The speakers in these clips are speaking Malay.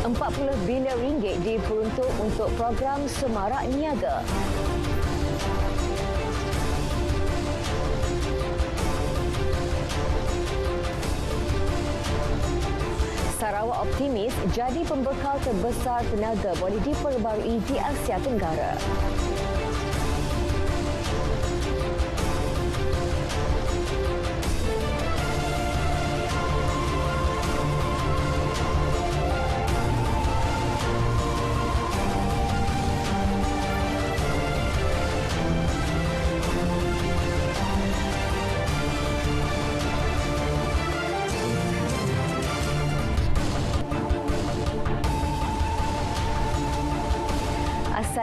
40 bilion ringgit diperuntuk untuk program Semarak Niaga. Sarawak optimis jadi pembekal terbesar tenaga boleh diperbarui di Asia Tenggara.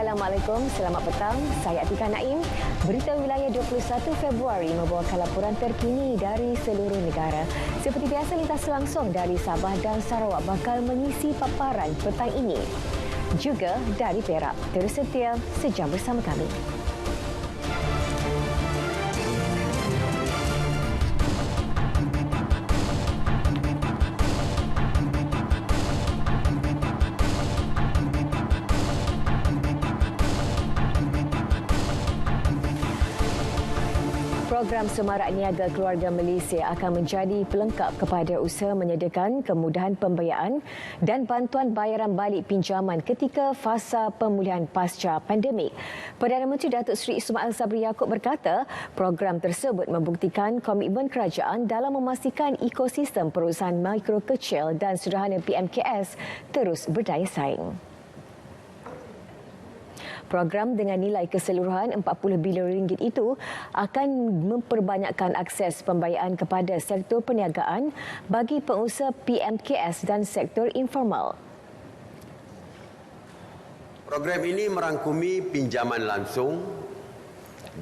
Assalamualaikum, selamat petang. Saya Atika Naim. Berita wilayah 21 Februari membawakan laporan terkini dari seluruh negara. Seperti biasa, lintas langsung dari Sabah dan Sarawak bakal mengisi paparan petang ini. Juga dari Perak. Terus setia sejam bersama kami. Program Semarak Niaga Keluarga Malaysia akan menjadi pelengkap kepada usaha menyediakan kemudahan pembiayaan dan bantuan bayaran balik pinjaman ketika fasa pemulihan pasca pandemik. Perdana Menteri Datuk Seri Ismail Sabri Yaakob berkata, program tersebut membuktikan komitmen kerajaan dalam memastikan ekosistem perusahaan mikro kecil dan sederhana PMKS terus berdaya saing. Program dengan nilai keseluruhan 40 bilion ringgit itu akan memperbanyakkan akses pembiayaan kepada sektor perniagaan bagi pengusaha PMKS dan sektor informal. Program ini merangkumi pinjaman langsung,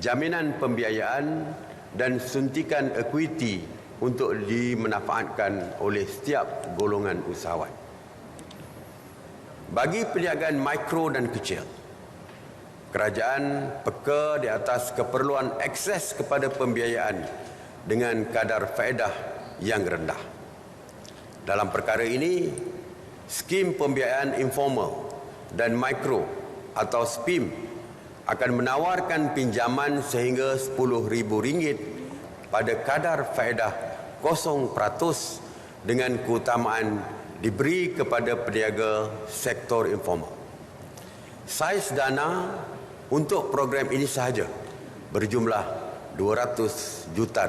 jaminan pembiayaan dan suntikan ekuiti untuk dimanfaatkan oleh setiap golongan usahawan. Bagi perniagaan mikro dan kecil, kerajaan peka di atas keperluan akses kepada pembiayaan dengan kadar faedah yang rendah. Dalam perkara ini, skim pembiayaan informal dan mikro atau SPIM akan menawarkan pinjaman sehingga RM10,000 pada kadar faedah 0% dengan keutamaan diberi kepada peniaga sektor informal. Saiz dana untuk program ini sahaja berjumlah RM200 juta.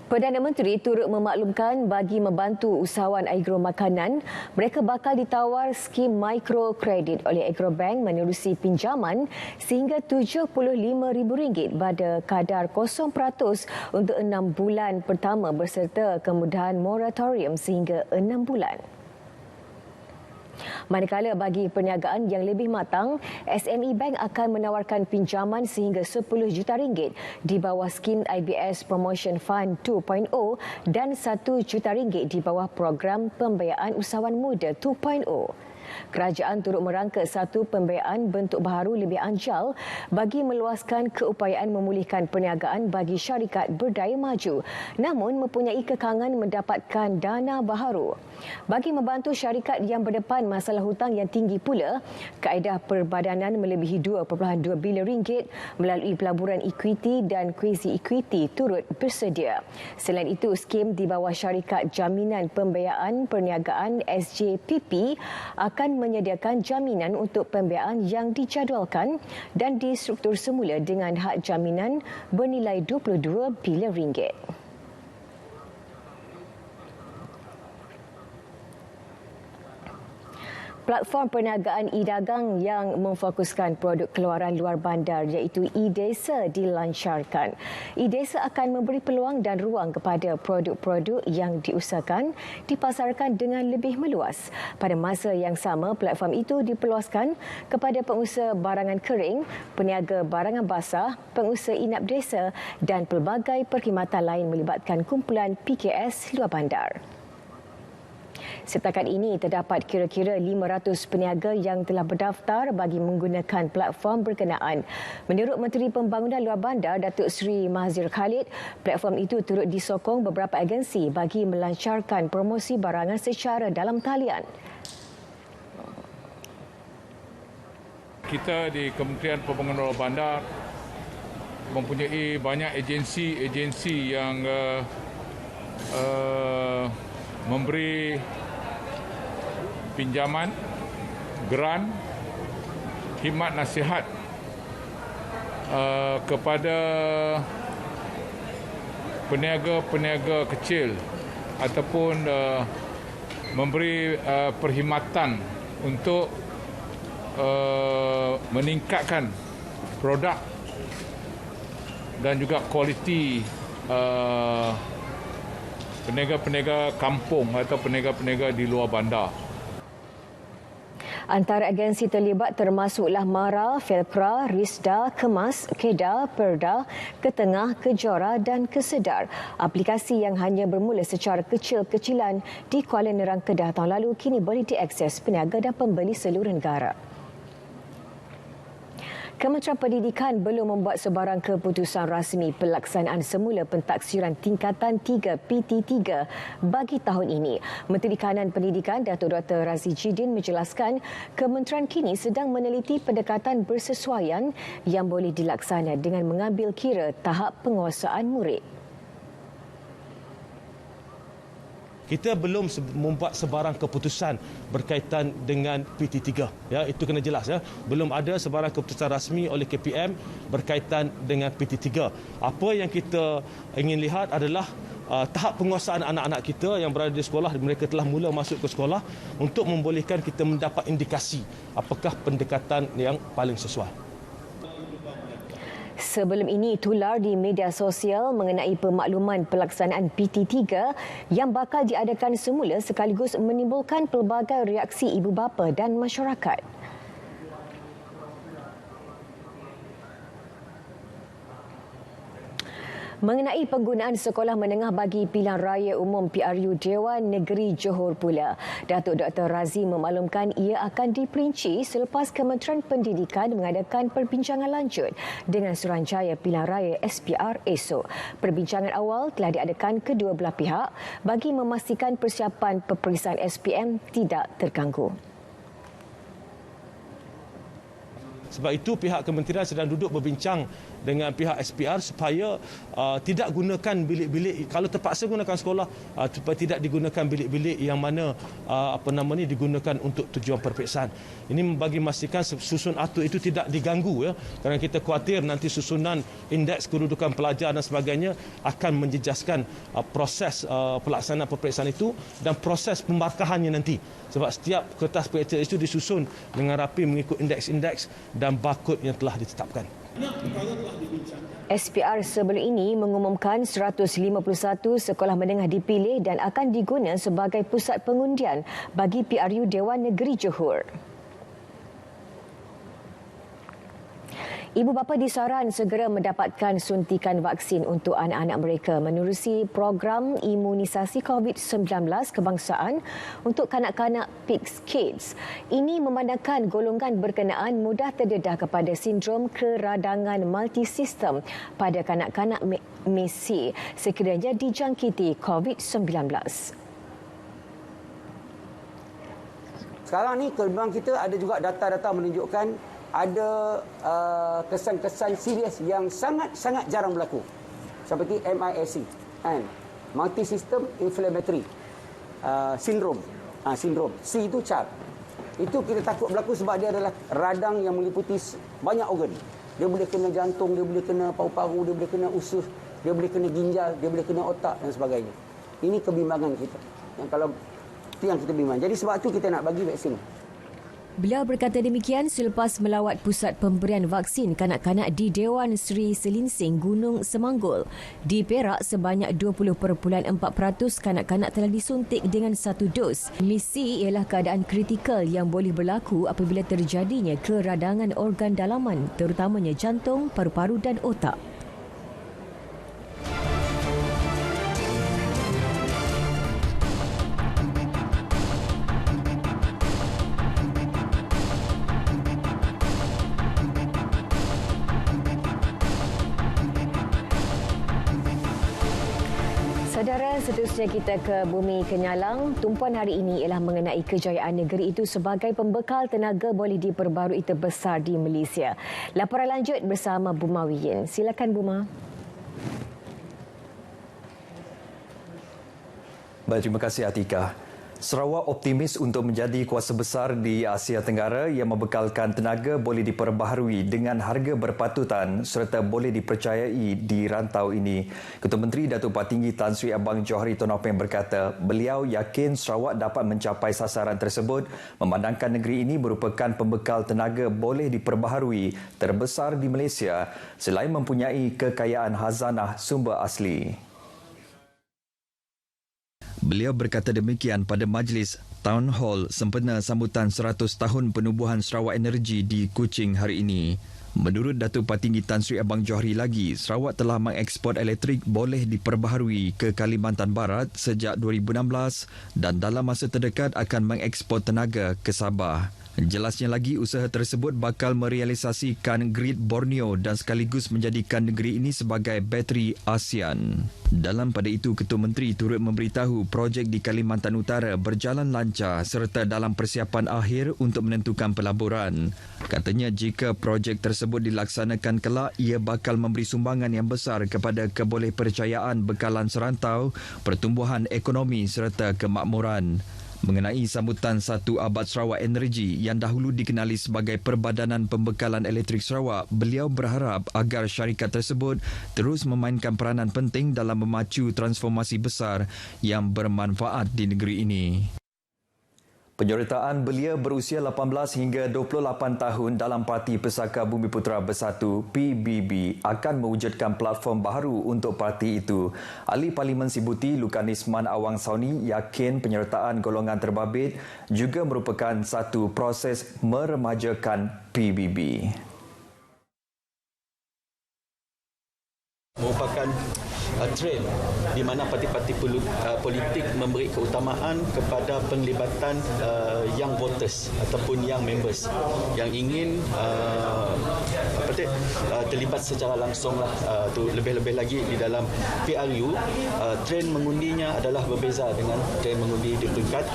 Perdana Menteri turut memaklumkan bagi membantu usahawan agro makanan, mereka bakal ditawar skim mikro kredit oleh Agrobank menerusi pinjaman sehingga RM75,000 pada kadar 0% untuk 6 bulan pertama berserta kemudahan moratorium sehingga 6 bulan. Manakala bagi perniagaan yang lebih matang, SME Bank akan menawarkan pinjaman sehingga RM10 juta di bawah skim IBS Promotion Fund 2.0 dan RM1 juta di bawah program pembiayaan usahawan muda 2.0. Kerajaan turut merangka satu pembiayaan bentuk baharu lebih anjal bagi meluaskan keupayaan memulihkan perniagaan bagi syarikat berdaya maju namun mempunyai kekangan mendapatkan dana baharu. Bagi membantu syarikat yang berdepan masalah hutang yang tinggi pula, kaedah perbadanan melebihi RM2.2 bilion melalui pelaburan ekuiti dan kuisi ekuiti turut bersedia. Selain itu, skim di bawah syarikat jaminan pembiayaan perniagaan SJPP akan menyediakan jaminan untuk pembiayaan yang dijadualkan dan distruktur semula dengan had jaminan bernilai RM22 bilion. Platform perniagaan e-dagang yang memfokuskan produk keluaran luar bandar iaitu e-Desa dilancarkan. E-Desa akan memberi peluang dan ruang kepada produk-produk yang diusahakan dipasarkan dengan lebih meluas. Pada masa yang sama, platform itu diperluaskan kepada pengusaha barangan kering, peniaga barangan basah, pengusaha inap desa dan pelbagai perkhidmatan lain melibatkan kumpulan PKS luar bandar. Setakat ini terdapat kira-kira 500 peniaga yang telah berdaftar bagi menggunakan platform berkenaan. Menurut Menteri Pembangunan Luar Bandar Datuk Seri Mahzir Khalid, platform itu turut disokong beberapa agensi bagi melancarkan promosi barangan secara dalam talian. Kita di Kementerian Pembangunan Luar Bandar mempunyai banyak agensi yang memberi pinjaman, grant, khidmat nasihat kepada peniaga-peniaga kecil ataupun memberi perkhidmatan untuk meningkatkan produk dan juga kualiti peniaga-peniaga kampung atau peniaga-peniaga di luar bandar. Antara agensi terlibat termasuklah MARA, Felpra, Risda, Kemas, Kedah, Perda, Ketengah, Kejora dan Kesedar. Aplikasi yang hanya bermula secara kecil-kecilan di Kuala Nerang, Kedah tahun lalu kini boleh diakses peniaga dan pembeli seluruh negara. Kementerian Pendidikan belum membuat sebarang keputusan rasmi pelaksanaan semula pentaksiran tingkatan 3 PT3 bagi tahun ini. Menteri Kanan Pendidikan Datuk Dr. Razi Jidin menjelaskan kementerian kini sedang meneliti pendekatan bersesuaian yang boleh dilaksana dengan mengambil kira tahap penguasaan murid. Kita belum membuat sebarang keputusan berkaitan dengan PT3. Ya, itu kena jelas. Ya. Belum ada sebarang keputusan rasmi oleh KPM berkaitan dengan PT3. Apa yang kita ingin lihat adalah tahap penguasaan anak-anak kita yang berada di sekolah, mereka telah mula masuk ke sekolah untuk membolehkan kita mendapat indikasi apakah pendekatan yang paling sesuai. Sebelum ini tular di media sosial mengenai pemakluman pelaksanaan PT3 yang bakal diadakan semula sekaligus menimbulkan pelbagai reaksi ibu bapa dan masyarakat. Mengenai penggunaan sekolah menengah bagi pilihan raya umum PRU Dewan Negeri Johor pula, Datuk Dr. Razi memaklumkan ia akan diperinci selepas Kementerian Pendidikan mengadakan perbincangan lanjut dengan Suruhanjaya Pilihan Raya SPR esok. Perbincangan awal telah diadakan kedua belah pihak bagi memastikan persiapan peperiksaan SPM tidak terganggu. Sebab itu pihak kementerian sedang duduk berbincang dengan pihak SPR supaya tidak gunakan bilik-bilik, kalau terpaksa gunakan sekolah, supaya tidak digunakan bilik-bilik yang mana digunakan untuk tujuan peperiksaan. Ini bagi memastikan susun atur itu tidak diganggu, ya, kerana kita khawatir nanti susunan indeks kedudukan pelajar dan sebagainya akan menjejaskan proses pelaksanaan peperiksaan itu dan proses pembarkahannya nanti. Sebab setiap kertas peperiksaan itu disusun dengan rapi mengikut indeks-indeks dan barkod yang telah ditetapkan. SPR sebelum ini mengumumkan 151 sekolah menengah dipilih dan akan diguna sebagai pusat pengundian bagi PRU Dewan Negeri Johor. Ibu bapa disaran segera mendapatkan suntikan vaksin untuk anak-anak mereka menerusi program imunisasi COVID-19 kebangsaan untuk kanak-kanak PICS Kids. Ini memandangkan golongan berkenaan mudah terdedah kepada sindrom keradangan multisistem pada kanak-kanak MESI sekiranya dijangkiti COVID-19. Sekarang ni memang kita ada juga data-data menunjukkan ada kesan-kesan serius yang sangat-sangat jarang berlaku. Seperti MISC, Multi-System Inflammatory Syndrome. Sindrom. C itu CHARP. Itu kita takut berlaku sebab dia adalah radang yang meliputi banyak organ. Dia boleh kena jantung, dia boleh kena paru-paru, dia boleh kena usus, dia boleh kena ginjal, dia boleh kena otak dan sebagainya. Ini kebimbangan kita. Itu yang kita bimbang. Jadi sebab itu kita nak bagi vaksin. Beliau berkata demikian selepas melawat pusat pemberian vaksin kanak-kanak di Dewan Seri Selinsing, Gunung Semanggul. Di Perak, sebanyak 20.4% kanak-kanak telah disuntik dengan satu dos. Misi ialah keadaan kritikal yang boleh berlaku apabila terjadinya keradangan organ dalaman, terutamanya jantung, paru-paru dan otak. Saudara, seterusnya kita ke Bumi Kenyalang. Tumpuan hari ini ialah mengenai kejayaan negeri itu sebagai pembekal tenaga boleh diperbarui terbesar di Malaysia. Laporan lanjut bersama Buma Wiyin. Silakan Buma. Baik, terima kasih Atika. Sarawak optimis untuk menjadi kuasa besar di Asia Tenggara yang membekalkan tenaga boleh diperbaharui dengan harga berpatutan serta boleh dipercayai di rantau ini. Ketua Menteri Datuk Patinggi Tan Sri Abang Johari Tonopeng berkata, beliau yakin Sarawak dapat mencapai sasaran tersebut memandangkan negeri ini merupakan pembekal tenaga boleh diperbaharui terbesar di Malaysia selain mempunyai kekayaan khazanah sumber asli. Beliau berkata demikian pada majlis Town Hall sempena sambutan 100 tahun penubuhan Sarawak Energy di Kuching hari ini. Menurut Datuk Patinggi Tan Sri Abang Johari lagi, Sarawak telah mengeksport elektrik boleh diperbaharui ke Kalimantan Barat sejak 2016 dan dalam masa terdekat akan mengeksport tenaga ke Sabah. Jelasnya lagi, usaha tersebut bakal merealisasikan grid Borneo dan sekaligus menjadikan negeri ini sebagai bateri ASEAN. Dalam pada itu, Ketua Menteri turut memberitahu projek di Kalimantan Utara berjalan lancar serta dalam persiapan akhir untuk menentukan pelaburan. Katanya jika projek tersebut dilaksanakan kelak, ia bakal memberi sumbangan yang besar kepada kebolehpercayaan bekalan serantau, pertumbuhan ekonomi serta kemakmuran. Mengenai sambutan 1 abad Sarawak Energy yang dahulu dikenali sebagai Perbadanan Pembekalan Elektrik Sarawak, beliau berharap agar syarikat tersebut terus memainkan peranan penting dalam memacu transformasi besar yang bermanfaat di negeri ini. Penyertaan belia berusia 18 hingga 28 tahun dalam Parti Pesaka Bumiputera Bersatu PBB akan mewujudkan platform baru untuk parti itu. Ahli Parlimen Sibuti Lukanisman Awang Sauni yakin penyertaan golongan terbabit juga merupakan satu proses meremajakan PBB. Merupakan trend di mana parti-parti politik memberi keutamaan kepada penglibatan young voters ataupun young members yang ingin terlibat secara langsung lah. Lebih-lebih lagi di dalam PRU, trend mengundinya adalah berbeza dengan trend mengundi di peringkat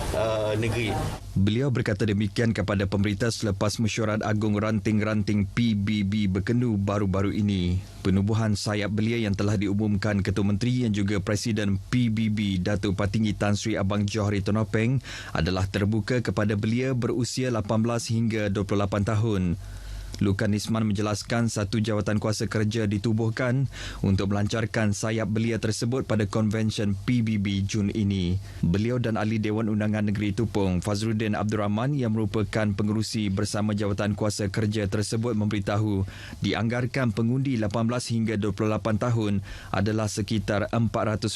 negeri. Beliau berkata demikian kepada pemberita selepas mesyuarat agung ranting-ranting PBB berkendu baru-baru ini. Penubuhan sayap belia yang telah diumumkan Ketua Menteri yang juga Presiden PBB Datuk Patinggi Tan Sri Abang Johari Tonopeng adalah terbuka kepada belia berusia 18 hingga 28 tahun. Lukanisman menjelaskan satu jawatan kuasa kerja ditubuhkan untuk melancarkan sayap belia tersebut pada konvensyen PBB Jun ini. Beliau dan Ahli Dewan Undangan Negeri Tupung Fazruddin Abdul Rahman yang merupakan pengerusi bersama jawatan kuasa kerja tersebut memberitahu dianggarkan pengundi 18 hingga 28 tahun adalah sekitar 400,000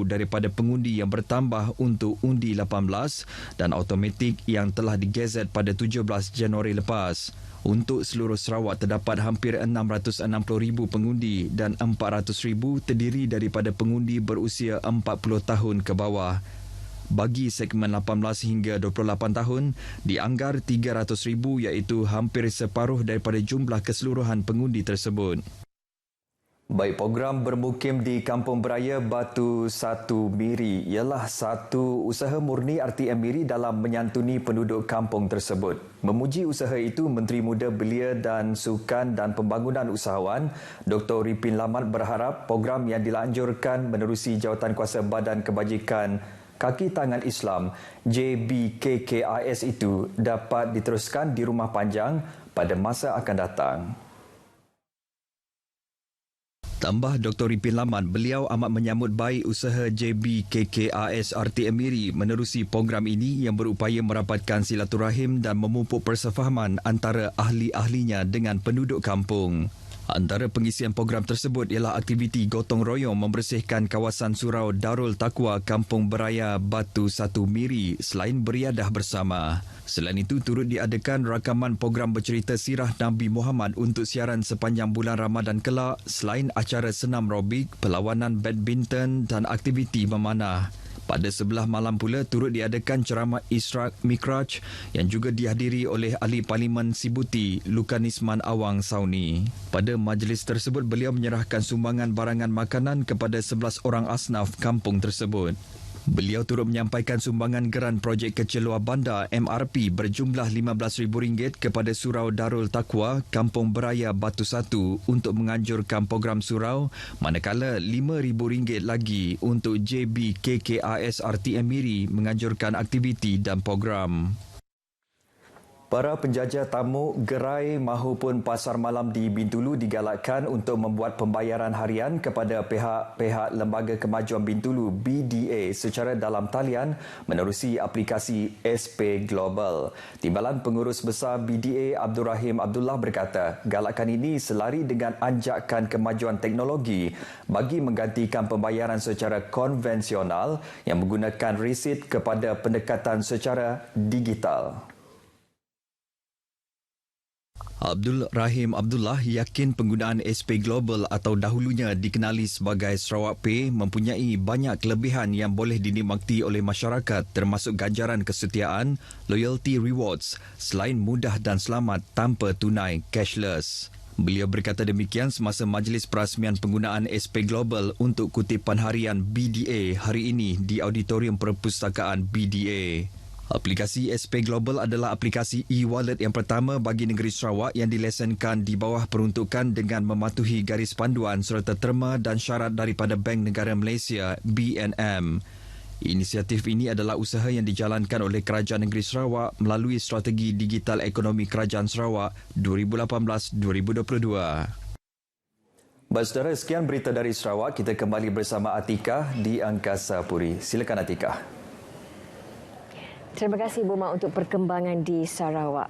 daripada pengundi yang bertambah untuk undi 18 dan automatik yang telah digezet pada 17 Januari lepas. Untuk seluruh Sarawak terdapat hampir 660,000 pengundi dan 400,000 terdiri daripada pengundi berusia 40 tahun ke bawah. Bagi segmen 18 hingga 28 tahun, dianggar 300,000 iaitu hampir separuh daripada jumlah keseluruhan pengundi tersebut. Baik, program bermukim di Kampung Beraya Batu Satu Miri ialah satu usaha murni RTM Miri dalam menyantuni penduduk kampung tersebut. Memuji usaha itu, Menteri Muda Belia dan Sukan dan Pembangunan Usahawan Dr. Ripin Lamat berharap program yang dilanjurkan menerusi Jawatankuasa Badan Kebajikan Kaki Tangan Islam JBKKIS itu dapat diteruskan di Rumah Panjang pada masa akan datang. Tambah Dr. Ripin Laman, beliau amat menyambut baik usaha JBKKIS RTM Miri menerusi program ini yang berupaya merapatkan silaturahim dan memupuk persefahaman antara ahli-ahlinya dengan penduduk kampung. Antara pengisian program tersebut ialah aktiviti gotong royong membersihkan kawasan surau Darul Taqwa Kampung Beraya Batu Satu Miri selain beriadah bersama. Selain itu, turut diadakan rakaman program bercerita sirah Nabi Muhammad untuk siaran sepanjang bulan Ramadan kelak selain acara senam robik, perlawanan badminton dan aktiviti memanah. Pada sebelah malam pula turut diadakan ceramah Ishraq Mikraj yang juga dihadiri oleh Ahli Parlimen Sibuti Lukanisman Awang Sauni. Pada majlis tersebut beliau menyerahkan sumbangan barangan makanan kepada 11 orang asnaf kampung tersebut. Beliau turut menyampaikan sumbangan geran projek kecil luar bandar MRP berjumlah RM15,000 kepada Surau Darul Taqwa, Kampung Beraya Batu Satu untuk menganjurkan program surau, manakala RM5,000 lagi untuk JB KKRS RTM Miri menganjurkan aktiviti dan program. Para penjajah tamu gerai mahupun pasar malam di Bintulu digalakkan untuk membuat pembayaran harian kepada pihak-pihak Lembaga Kemajuan Bintulu BDA secara dalam talian menerusi aplikasi SP Global. Timbalan Pengurus Besar BDA Abdul Rahim Abdullah berkata, galakan ini selari dengan anjakan kemajuan teknologi bagi menggantikan pembayaran secara konvensional yang menggunakan resit kepada pendekatan secara digital. Abdul Rahim Abdullah yakin penggunaan SP Global atau dahulunya dikenali sebagai Sarawak Pay mempunyai banyak kelebihan yang boleh dinikmati oleh masyarakat termasuk ganjaran kesetiaan, loyalty rewards selain mudah dan selamat tanpa tunai cashless. Beliau berkata demikian semasa majlis perasmian penggunaan SP Global untuk kutipan harian BDA hari ini di Auditorium Perpustakaan BDA. Aplikasi SP Global adalah aplikasi e-wallet yang pertama bagi negeri Sarawak yang dilesenkan di bawah peruntukan dengan mematuhi garis panduan serta terma dan syarat daripada Bank Negara Malaysia BNM. Inisiatif ini adalah usaha yang dijalankan oleh Kerajaan Negeri Sarawak melalui Strategi Digital Ekonomi Kerajaan Sarawak 2018-2022. Baik saudara, sekian berita dari Sarawak. Kita kembali bersama Atika di Angkasa Puri. Silakan Atika. Terima kasih Buma untuk perkembangan di Sarawak.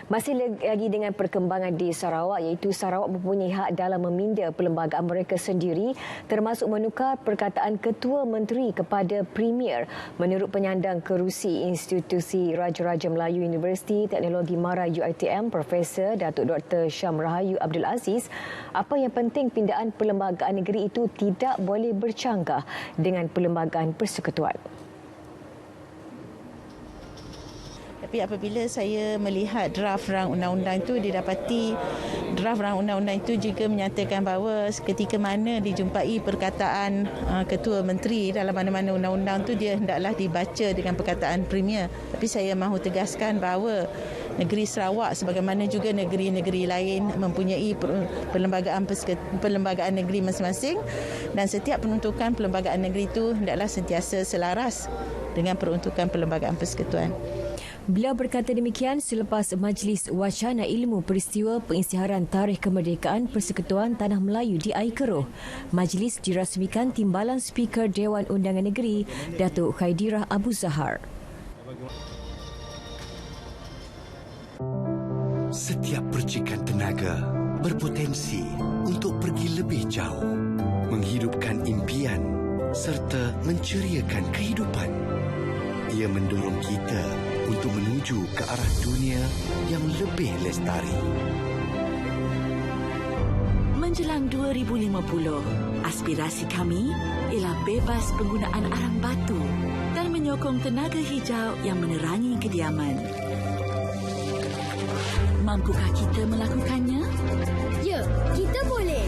Masih lagi dengan perkembangan di Sarawak, iaitu Sarawak mempunyai hak dalam meminda perlembagaan mereka sendiri termasuk menukar perkataan Ketua Menteri kepada Premier menurut penyandang kerusi Institusi Raja-Raja Melayu Universiti Teknologi Mara UiTM Profesor Datuk Dr. Syam Rahayu Abdul Aziz. Apa yang penting pindaan perlembagaan negeri itu tidak boleh bercanggah dengan perlembagaan persekutuan. Tapi apabila saya melihat draft rang undang-undang itu, didapati draft rang undang-undang itu juga menyatakan bahawa ketika mana dijumpai perkataan Ketua Menteri dalam mana-mana undang-undang itu, dia hendaklah dibaca dengan perkataan Premier. Tapi saya mahu tegaskan bahawa negeri Sarawak sebagaimana juga negeri-negeri lain mempunyai perlembagaan negeri masing-masing dan setiap peruntukan perlembagaan negeri itu hendaklah sentiasa selaras dengan peruntukan perlembagaan persekutuan. Beliau berkata demikian selepas Majlis Wacana Ilmu Peristiwa Pengisytiharan Tarikh Kemerdekaan Persekutuan Tanah Melayu di Air Keroh. Majlis dirasmikan Timbalan Speaker Dewan Undangan Negeri, Datuk Khaidirah Abu Zahar. Setiap percikan tenaga berpotensi untuk pergi lebih jauh, menghidupkan impian serta menceriakan kehidupan. Ia mendorong kita untuk menuju ke arah dunia yang lebih lestari. Menjelang 2050, aspirasi kami ialah bebas penggunaan arang batu dan menyokong tenaga hijau yang menerangi kediaman. Mampukah kita melakukannya? Ya, kita boleh.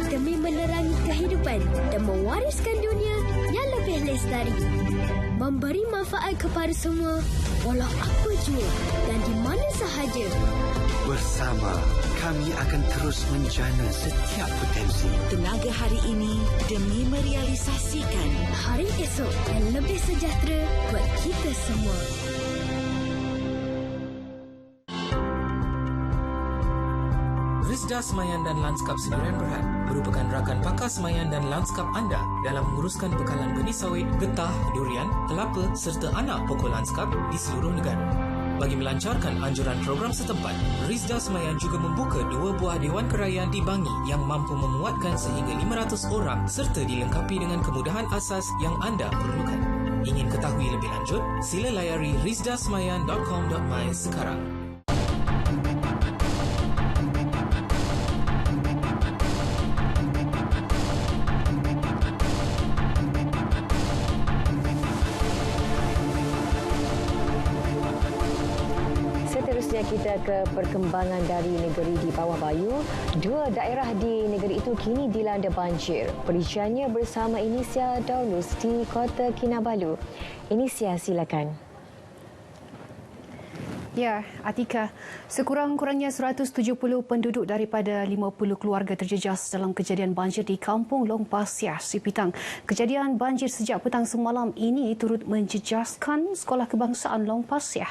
Demi menerangi kehidupan dan mewariskan dunia yang lebih lestari. Memberi manfaat kepada semua, walau apa jua dan di mana sahaja. Bersama, kami akan terus menjana setiap potensi. Tenaga hari ini demi merealisasikan hari esok yang lebih sejahtera buat kita semua. Risda Semayan dan Lanskap Sdn Bhd merupakan rakan pakar semayan dan lanskap anda dalam menguruskan bekalan benih sawit, getah, durian, kelapa serta anak pokok lanskap di seluruh negara. Bagi melancarkan anjuran program setempat, Risda Semayan juga membuka 2 buah Dewan Kerajaan di Bangi yang mampu memuatkan sehingga 500 orang serta dilengkapi dengan kemudahan asas yang anda perlukan. Ingin ketahui lebih lanjut? Sila layari risdasemayan.com.my sekarang. Seterusnya kita ke perkembangan dari negeri di bawah bayu. 2 daerah di negeri itu kini dilanda banjir. Perinciannya bersama Inisia Daulus di Kota Kinabalu. Inisia, silakan. Ya, Atika, sekurang-kurangnya 170 penduduk daripada 50 keluarga terjejas dalam kejadian banjir di Kampung Long Pasir, Sipitang. Kejadian banjir sejak petang semalam ini turut menjejaskan Sekolah Kebangsaan Long Pasir.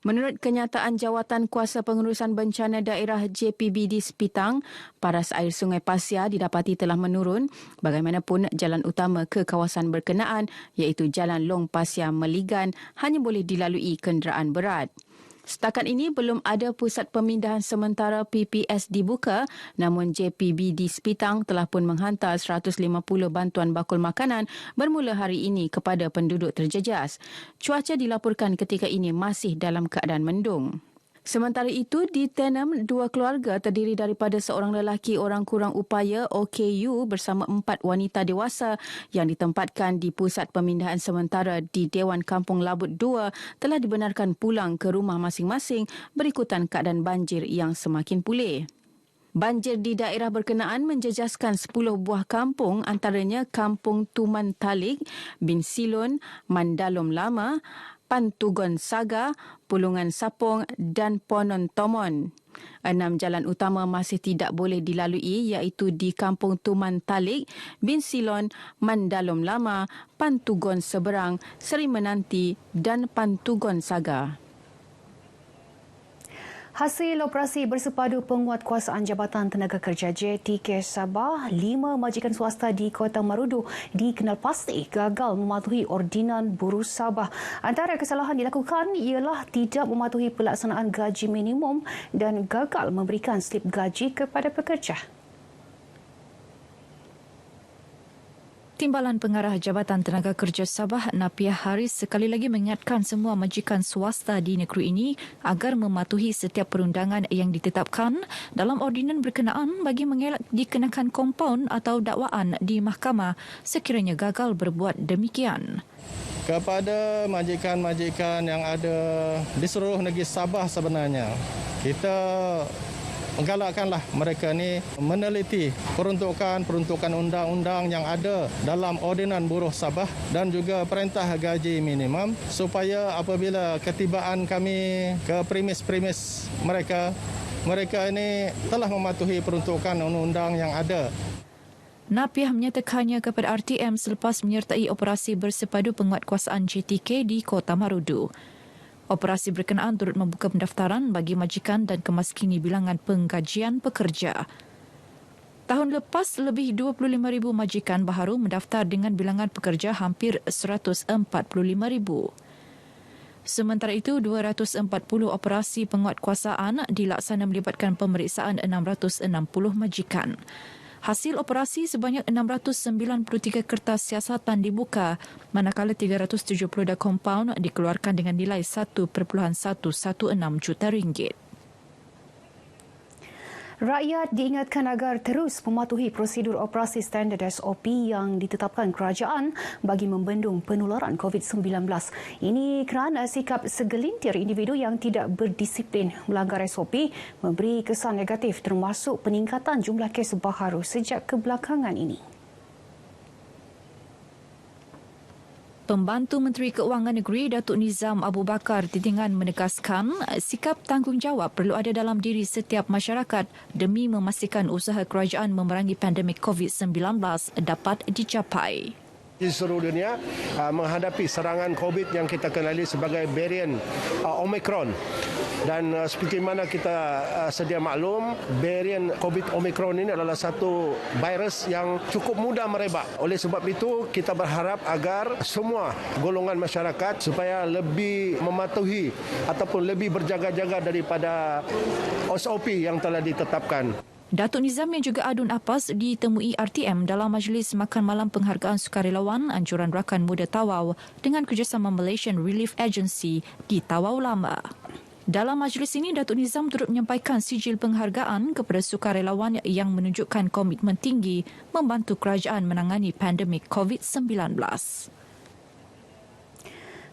Menurut kenyataan Jawatan Kuasa Pengurusan Bencana Daerah JPB di Sipitang, paras air Sungai Pasir didapati telah menurun. Bagaimanapun, jalan utama ke kawasan berkenaan iaitu Jalan Long Pasir Meligan hanya boleh dilalui kenderaan berat. Setakat ini belum ada pusat pemindahan sementara PPS dibuka, namun JPB di Sipitang telah pun menghantar 150 bantuan bakul makanan bermula hari ini kepada penduduk terjejas. Cuaca dilaporkan ketika ini masih dalam keadaan mendung. Sementara itu, di Tenem, 2 keluarga terdiri daripada seorang lelaki orang kurang upaya OKU bersama 4 wanita dewasa yang ditempatkan di Pusat Pemindahan Sementara di Dewan Kampung Labut 2 telah dibenarkan pulang ke rumah masing-masing berikutan keadaan banjir yang semakin pulih. Banjir di daerah berkenaan menjejaskan 10 buah kampung, antaranya Kampung Tuman Talik, Bin Silon, Mandalom Lama, Pantugon Saga, Pulungan Sapong dan Ponon Tomon. 6 jalan utama masih tidak boleh dilalui iaitu di Kampung Tuman Talik, Bin Silon, Mandalom Lama, Pantugon Seberang, Seri Menanti dan Pantugon Saga. Hasil operasi bersepadu penguatkuasaan Jabatan Tenaga Kerja JTK Sabah, 5 majikan swasta di Kota Marudu dikenal pasti gagal mematuhi ordinan buruh Sabah. Antara kesalahan dilakukan ialah tidak mematuhi pelaksanaan gaji minimum dan gagal memberikan slip gaji kepada pekerja. Timbalan Pengarah Jabatan Tenaga Kerja Sabah, Napiah Haris, sekali lagi mengingatkan semua majikan swasta di negeri ini agar mematuhi setiap perundangan yang ditetapkan dalam ordinan berkenaan bagi mengelak dikenakan kompaun atau dakwaan di mahkamah sekiranya gagal berbuat demikian. Kepada majikan-majikan yang ada di seluruh negeri Sabah sebenarnya, kita menggalakkanlah mereka ni meneliti peruntukan undang-undang yang ada dalam ordinan buruh Sabah dan juga perintah gaji minimum supaya apabila ketibaan kami ke premis-premis mereka ini telah mematuhi peruntukan undang-undang yang ada. Napiah menyatakannya kepada RTM selepas menyertai operasi bersepadu penguatkuasaan JTK di Kota Marudu. Operasi berkenaan turut membuka pendaftaran bagi majikan dan kemaskini bilangan penggajian pekerja. Tahun lepas, lebih 25,000 majikan baharu mendaftar dengan bilangan pekerja hampir 145,000. Sementara itu, 240 operasi penguatkuasaan dilaksana melibatkan pemeriksaan 660 majikan. Hasil operasi sebanyak 693 kertas siasatan dibuka, manakala 370 kompaun dikeluarkan dengan nilai 1.116 juta ringgit. Rakyat diingatkan agar terus mematuhi prosedur operasi standard SOP yang ditetapkan kerajaan bagi membendung penularan COVID-19. Ini kerana sikap segelintir individu yang tidak berdisiplin melanggar SOP memberi kesan negatif termasuk peningkatan jumlah kes baharu sejak kebelakangan ini. Pembantu Menteri Keuangan Negeri Datuk Nizam Abu Bakar Titingan menegaskan sikap tanggungjawab perlu ada dalam diri setiap masyarakat demi memastikan usaha kerajaan memerangi pandemik COVID-19 dapat dicapai. Di seluruh dunia menghadapi serangan COVID yang kita kenali sebagai varian Omicron. Dan seperti mana kita sedia maklum, varian COVID Omicron ini adalah satu virus yang cukup mudah merebak. Oleh sebab itu, kita berharap agar semua golongan masyarakat supaya lebih mematuhi ataupun lebih berjaga-jaga daripada SOP yang telah ditetapkan. Datuk Nizam yang juga Adun Apas ditemui RTM dalam majlis makan malam penghargaan sukarelawan Anjuran Rakan Muda Tawau dengan kerjasama Malaysian Relief Agency di Tawau Lama. Dalam majlis ini, Datuk Nizam turut menyampaikan sijil penghargaan kepada sukarelawan yang menunjukkan komitmen tinggi membantu kerajaan menangani pandemik COVID-19.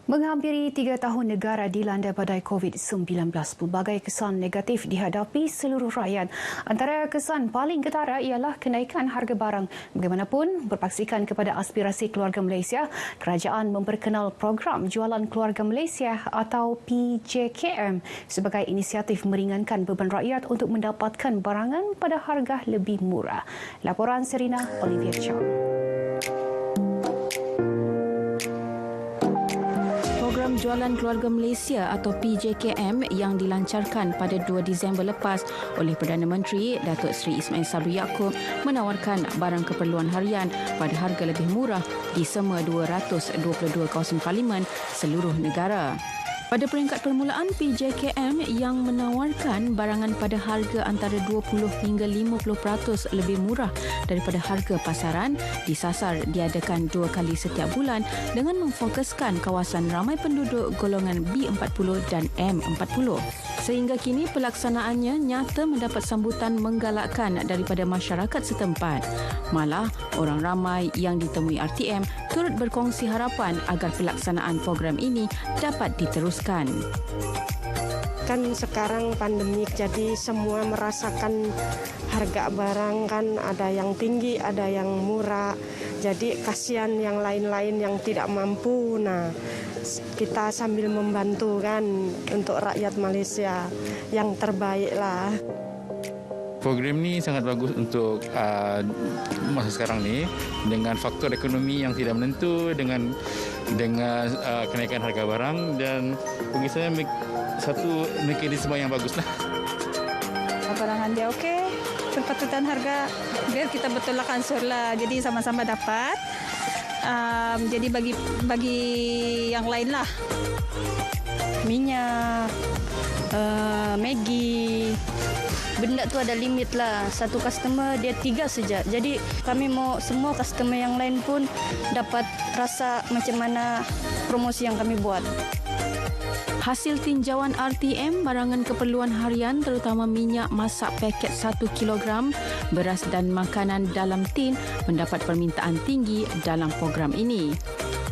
Menghampiri 3 tahun negara dilanda badai COVID-19, pelbagai kesan negatif dihadapi seluruh rakyat. Antara kesan paling ketara ialah kenaikan harga barang. Bagaimanapun, berpaksikan kepada aspirasi keluarga Malaysia, kerajaan memperkenal program Jualan Keluarga Malaysia atau PJKM sebagai inisiatif meringankan beban rakyat untuk mendapatkan barangan pada harga lebih murah. Laporan Serina Olivia Chong. Program Jualan Keluarga Malaysia atau PJKM yang dilancarkan pada 2 Disember lepas oleh Perdana Menteri Datuk Seri Ismail Sabri Yaakob menawarkan barang keperluan harian pada harga lebih murah di semua 222 kawasan parlimen seluruh negara. Pada peringkat permulaan, PJKM yang menawarkan barangan pada harga antara 20 hingga 50% lebih murah daripada harga pasaran disasar diadakan 2 kali setiap bulan dengan memfokuskan kawasan ramai penduduk golongan B40 dan M40. Sehingga kini pelaksanaannya nyata mendapat sambutan menggalakkan daripada masyarakat setempat. Malah, orang ramai yang ditemui RTM turut berkongsi harapan agar pelaksanaan program ini dapat diteruskan. Kan sekarang pandemik, jadi semua merasakan harga barang kan ada yang tinggi, ada yang murah. Jadi kasihan yang lain-lain yang tidak mampu. Nah, kita sambil membantu kan untuk rakyat Malaysia yang terbaik lah. Program ni sangat bagus untuk masa sekarang ni dengan faktor ekonomi yang tidak menentu, dengan kenaikan harga barang, dan bagi saya satu mekanisme yang baguslah. Barangan dia okey, perpatutan harga biar kita betulkan ansur lah, jadi sama-sama dapat. Jadi bagi yang lain lah, minyak, Maggi. Benda tu ada limit lah. Satu customer dia 3 saja. Jadi kami mau semua customer yang lain pun dapat rasa macam mana promosi yang kami buat. Hasil tinjauan RTM, barangan keperluan harian terutama minyak masak paket 1 kilogram, beras dan makanan dalam tin mendapat permintaan tinggi dalam program ini.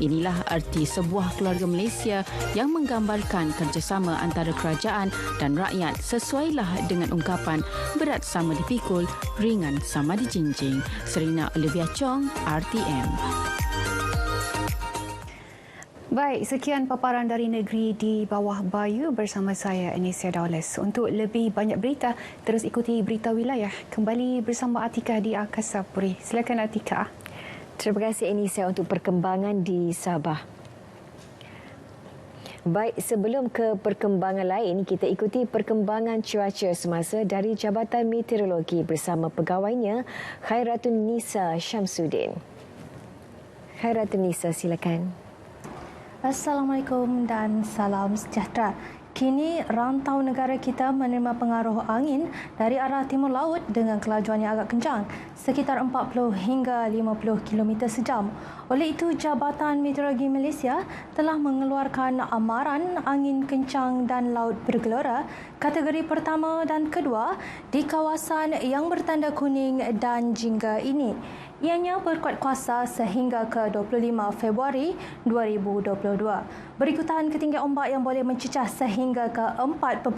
Inilah erti sebuah keluarga Malaysia yang menggambarkan kerjasama antara kerajaan dan rakyat sesuailah dengan ungkapan berat sama dipikul, ringan sama dijinjing. Serina Olivia Chong, RTM. Baik, sekian paparan dari negeri di bawah bayu bersama saya Anisya Daules. Untuk lebih banyak berita, terus ikuti Berita Wilayah. Kembali bersama Atika di Akasa Puri. Silakan Atika. Terima kasih Anisya untuk perkembangan di Sabah. Baik, sebelum ke perkembangan lain, kita ikuti perkembangan cuaca semasa dari Jabatan Meteorologi bersama pegawainya Khairatun Nisa Syamsuddin. Khairatun Nisa, silakan. Assalamualaikum dan salam sejahtera. Kini rantau negara kita menerima pengaruh angin dari arah timur laut dengan kelajuan yang agak kencang, sekitar 40 hingga 50 km sejam. Oleh itu, Jabatan Meteorologi Malaysia telah mengeluarkan amaran angin kencang dan laut bergelora kategori pertama dan kedua di kawasan yang bertanda kuning dan jingga ini. Ianya berkuat kuasa sehingga ke 25 Februari 2022. Berikutan ketinggian ombak yang boleh mencecah sehingga ke 4.5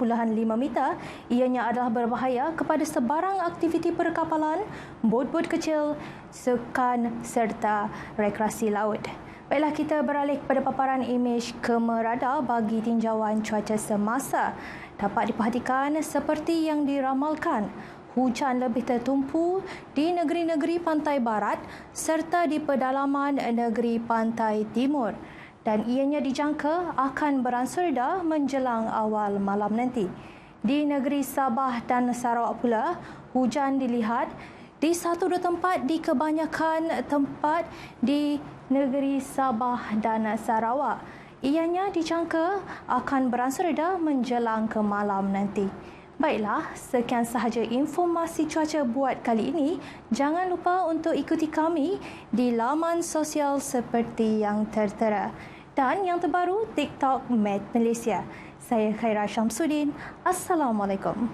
meter. Ianya adalah berbahaya kepada sebarang aktiviti perkapalan, bot-bot kecil, sukan serta rekreasi laut. Baiklah, kita beralih kepada paparan imej kemerada bagi tinjauan cuaca semasa. Dapat diperhatikan seperti yang diramalkan, hujan lebih tertumpu di negeri-negeri pantai barat serta di pedalaman negeri pantai timur, dan ianya dijangka akan beransur reda menjelang awal malam nanti. Di negeri Sabah dan Sarawak pula, hujan dilihat di 1-2 tempat di kebanyakan tempat di negeri Sabah dan Sarawak. Ianya dijangka akan beransur reda menjelang ke malam nanti. Baiklah, sekian sahaja informasi cuaca buat kali ini. Jangan lupa untuk ikuti kami di laman sosial seperti yang tertera. Dan yang terbaru, TikTok Met Malaysia. Saya Khaira Syamsuddin. Assalamualaikum.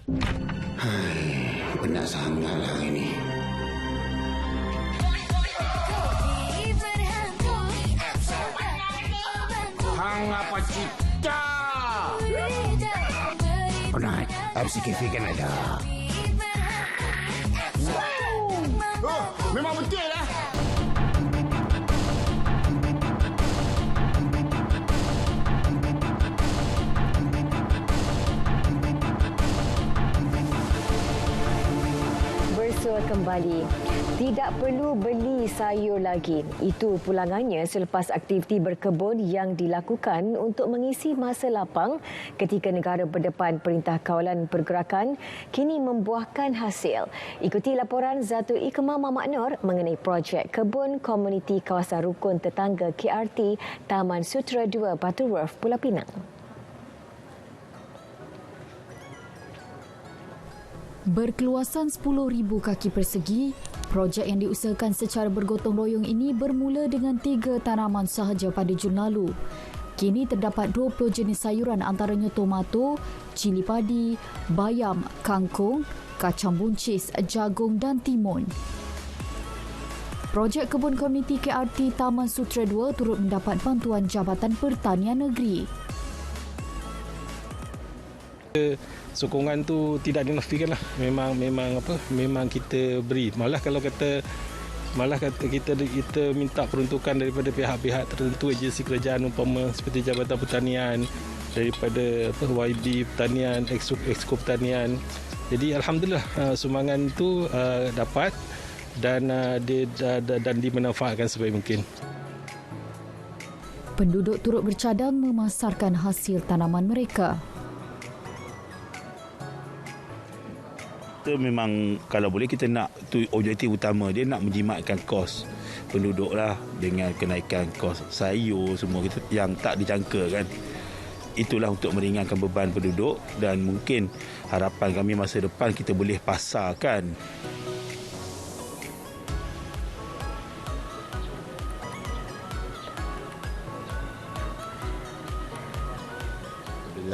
Penat sangatlah hari ni. Hang apa cita? Penat. Apa sikit-sikit ada. Oh, memang betul lah. Bersua kembali. Tidak perlu beli sayur lagi. Itu pulangannya selepas aktiviti berkebun yang dilakukan untuk mengisi masa lapang ketika negara berdepan Perintah Kawalan Pergerakan kini membuahkan hasil. Ikuti laporan Zatul Ikmah Mamak Nur mengenai projek kebun komuniti kawasan rukun tetangga KRT Taman Sutera 2 Butterworth, Pulau Pinang. Berkeluasan 10,000 kaki persegi, projek yang diusahakan secara bergotong royong ini bermula dengan 3 tanaman sahaja pada Jun lalu. Kini terdapat 20 jenis sayuran antaranya tomato, cili padi, bayam, kangkung, kacang buncis, jagung dan timun. Projek kebun komuniti KRT Taman Sutera 2 turut mendapat bantuan Jabatan Pertanian Negeri. Sokongan tu tidak dinafikan lah. Memang kita beri. Malah kita minta peruntukan daripada pihak-pihak tertentu, agensi kerajaan umpama seperti Jabatan Pertanian, daripada YB Pertanian, Exco Pertanian. Jadi alhamdulillah sumbangan tu dapat dan dimanfaatkan sebaik mungkin. Penduduk turut bercadang memasarkan hasil tanaman mereka. Kita memang kalau boleh kita nak tu objektif utama dia nak menjimatkan kos penduduk lah dengan kenaikan kos sayur semua kita yang tak dijangka kan. Itulah untuk meringankan beban penduduk dan mungkin harapan kami masa depan kita boleh pasarkan.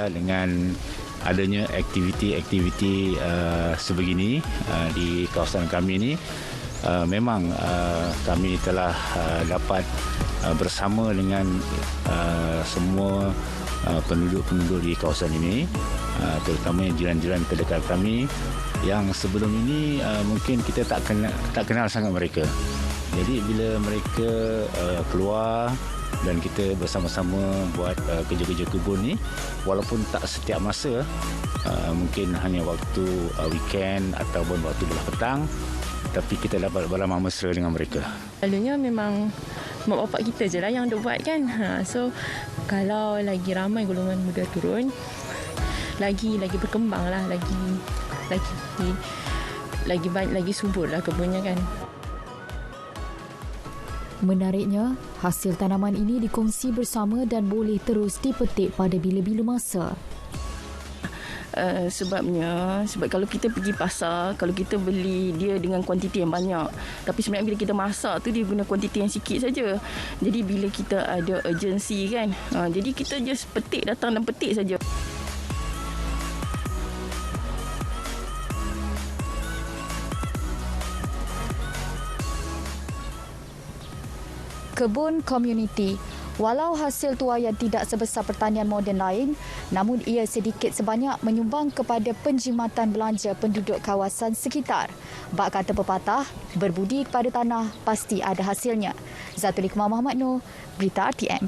Dengan adanya aktiviti-aktiviti sebegini di kawasan kami ini, memang kami telah dapat bersama dengan semua penduduk-penduduk di kawasan ini, terutama jiran-jiran terdekat kami yang sebelum ini mungkin kita tak kenal sangat mereka. Jadi bila mereka keluar dan kita bersama-sama buat kerja-kerja kebun ni, walaupun tak setiap masa, mungkin hanya waktu weekend ataupun waktu belah petang, tapi kita dapat beramah mesra dengan mereka. Selalunya memang mak bapak kita je lah yang duk buat kan. So kalau lagi ramai golongan muda turun, lagi berkembang lah, lagi subur lah kebunnya kan. Menariknya, hasil tanaman ini dikongsi bersama dan boleh terus dipetik pada bila-bila masa. Sebab kalau kita pergi pasar, kalau kita beli dia dengan kuantiti yang banyak, tapi sebenarnya bila kita masak tu dia guna kuantiti yang sikit saja. Jadi bila kita ada urgency kan, jadi kita just datang dan petik saja. Kebun komuniti. Walau hasil tuaian tidak sebesar pertanian moden lain, namun ia sedikit sebanyak menyumbang kepada penjimatan belanja penduduk kawasan sekitar. Bak kata pepatah, berbudi kepada tanah pasti ada hasilnya. Zatul Ikmah Mamak Nur, Berita RTM.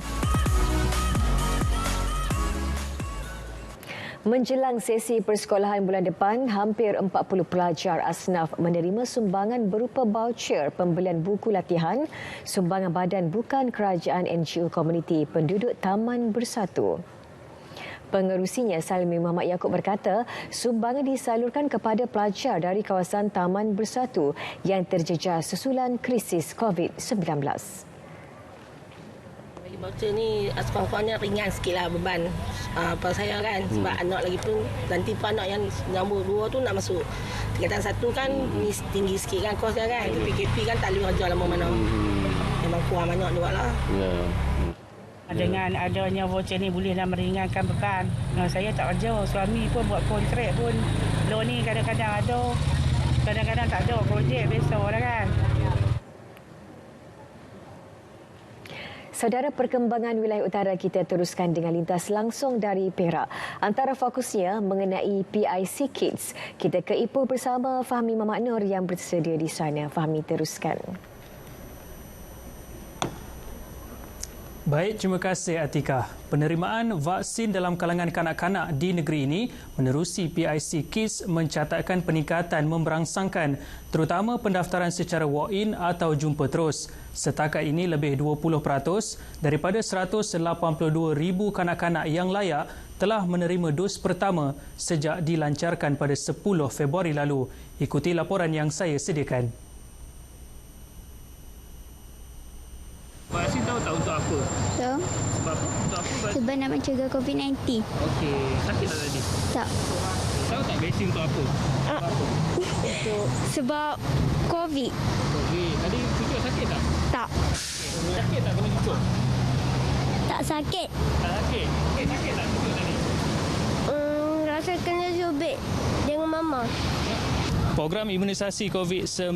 Menjelang sesi persekolahan bulan depan, hampir 40 pelajar asnaf menerima sumbangan berupa voucher pembelian buku latihan sumbangan badan bukan kerajaan NGO Komuniti Penduduk Taman Bersatu. Pengerusinya Salmi Muhammad Yaakob berkata, sumbangan disalurkan kepada pelajar dari kawasan Taman Bersatu yang terjejas susulan krisis COVID-19. Voucher ni sekurang-kurangnya ringan sikit lah beban pada saya kan. Sebab anak lagi pun, nanti pun anak yang nombor 2 tu nak masuk tingkatan 1 kan, ni tinggi sikit kan kos dia kan. PKP kan tak boleh kerja lama mana. Memang kurang banyak juga lah. Dengan adanya voucher ni bolehlah meringankan beban. Saya tak kerja, suami pun buat kontrak pun. Loan ni kadang-kadang ada, kadang-kadang tak ada. Projek besar lah kan. Saudara, perkembangan wilayah utara kita teruskan dengan lintas langsung dari Perak. Antara fokusnya mengenai PIC Kids. Kita ke Ipoh bersama Fahmi Mamak Nur yang bersedia di sana. Fahmi, teruskan. Baik, terima kasih Atika. Penerimaan vaksin dalam kalangan kanak-kanak di negeri ini menerusi PIC Kids mencatatkan peningkatan memberangsangkan, terutama pendaftaran secara walk-in atau jumpa terus. Setakat ini lebih 20% daripada 182,000 kanak-kanak yang layak telah menerima dos pertama sejak dilancarkan pada 10 Februari lalu. Ikuti laporan yang saya sediakan. Vaksin tahu tak untuk apa? Tahu. Sebab apa? Untuk apa vaksin? Sebab nak mencegah COVID-19. Okey, sakit tak tadi? Tak. Tahu tak vaksin untuk apa? Sebab apa? Sebab COVID. Okey, tadi cucuk sakit tak? Tak. Sakit tak kena cucuk? Tak sakit. Tak sakit? Sakit tak cucuk tadi? Rasa kena subit dengan mama. Program imunisasi COVID-19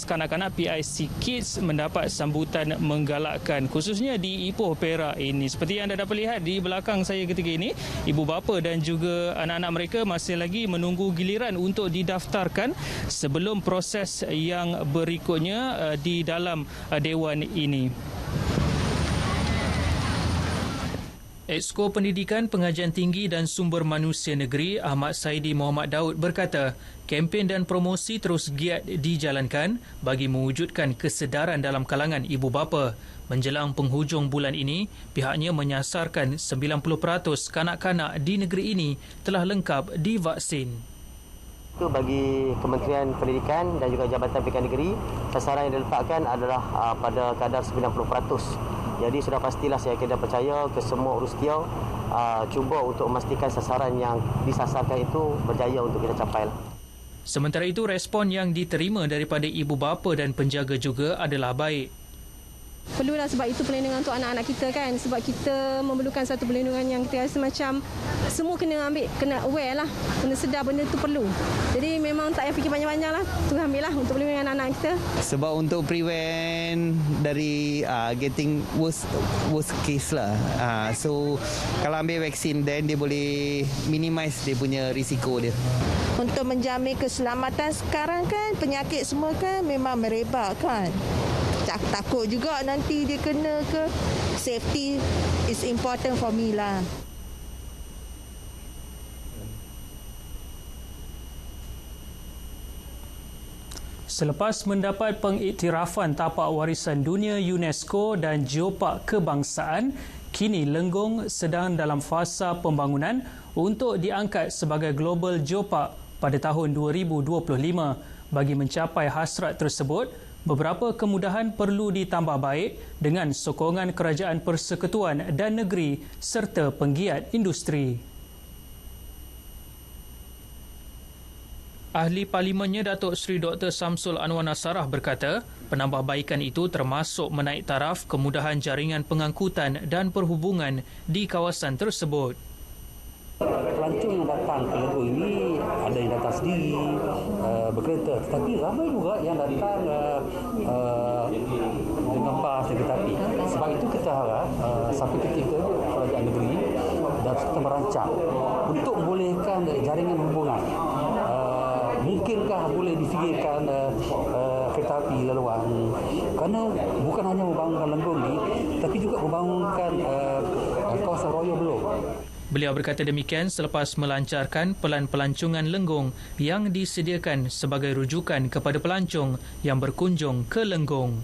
kanak-kanak PIC Kids mendapat sambutan menggalakkan khususnya di Ipoh Perak ini. Seperti yang anda dapat lihat di belakang saya ketika ini, ibu bapa dan juga anak-anak mereka masih lagi menunggu giliran untuk didaftarkan sebelum proses yang berikutnya di dalam dewan ini. Exko Pendidikan, Pengajian Tinggi dan Sumber Manusia Negeri Ahmad Saidi Muhammad Daud berkata, kempen dan promosi terus giat dijalankan bagi mewujudkan kesedaran dalam kalangan ibu bapa. Menjelang penghujung bulan ini, pihaknya menyasarkan 90% kanak-kanak di negeri ini telah lengkap divaksin. Itu bagi Kementerian Pendidikan dan juga Jabatan Pendidikan Negeri, sasaran yang diletakkan adalah pada kadar 90%. Jadi sudah pastilah saya kena percaya ke semua urus dia cuba untuk memastikan sasaran yang disasarkan itu berjaya untuk kita capai. Sementara itu, respon yang diterima daripada ibu bapa dan penjaga juga adalah baik. Perlulah, sebab itu perlindungan untuk anak-anak kita kan. Sebab kita memerlukan satu perlindungan yang kita rasa macam semua kena ambil, kena aware lah, kena sedar benda itu perlu. Jadi memang tak payah fikir banyak-banyak lah. Tu ambil lah untuk perlindungan anak-anak kita. Sebab untuk prevent dari getting worst case lah. So kalau ambil vaksin, then dia boleh minimize dia punya risiko dia. Untuk menjamin keselamatan sekarang kan, penyakit semua kan memang merebak kan. Takut juga nanti dia kena ke. Safety is important for me lah. Selepas mendapat pengiktirafan tapak warisan dunia UNESCO dan Geopark Kebangsaan, kini Lenggong sedang dalam fasa pembangunan untuk diangkat sebagai Global Geopark pada tahun 2025. Bagi mencapai hasrat tersebut, beberapa kemudahan perlu ditambah baik dengan sokongan Kerajaan Persekutuan dan Negeri serta penggiat industri. Ahli Parlimennya Datuk Seri Dr. Samsul Anwar Nasarah berkata, penambahbaikan itu termasuk menaik taraf kemudahan jaringan pengangkutan dan perhubungan di kawasan tersebut. Pelancong yang datang ke Lenggong ini ada yang datang sendiri berkereta, tetapi ramai juga yang datang dengan bas dan kereta api. Sebab itu kita harap sampai ketika kerajaan negeri dan serta merancang untuk membolehkan jaringan hubungan. Mungkinkah boleh difikirkan kereta api laluan, kerana bukan hanya membangunkan Lenggong ini, tapi juga membangunkan kawasan Royo Belum. Beliau berkata demikian selepas melancarkan pelan pelancongan Lenggong yang disediakan sebagai rujukan kepada pelancong yang berkunjung ke Lenggong.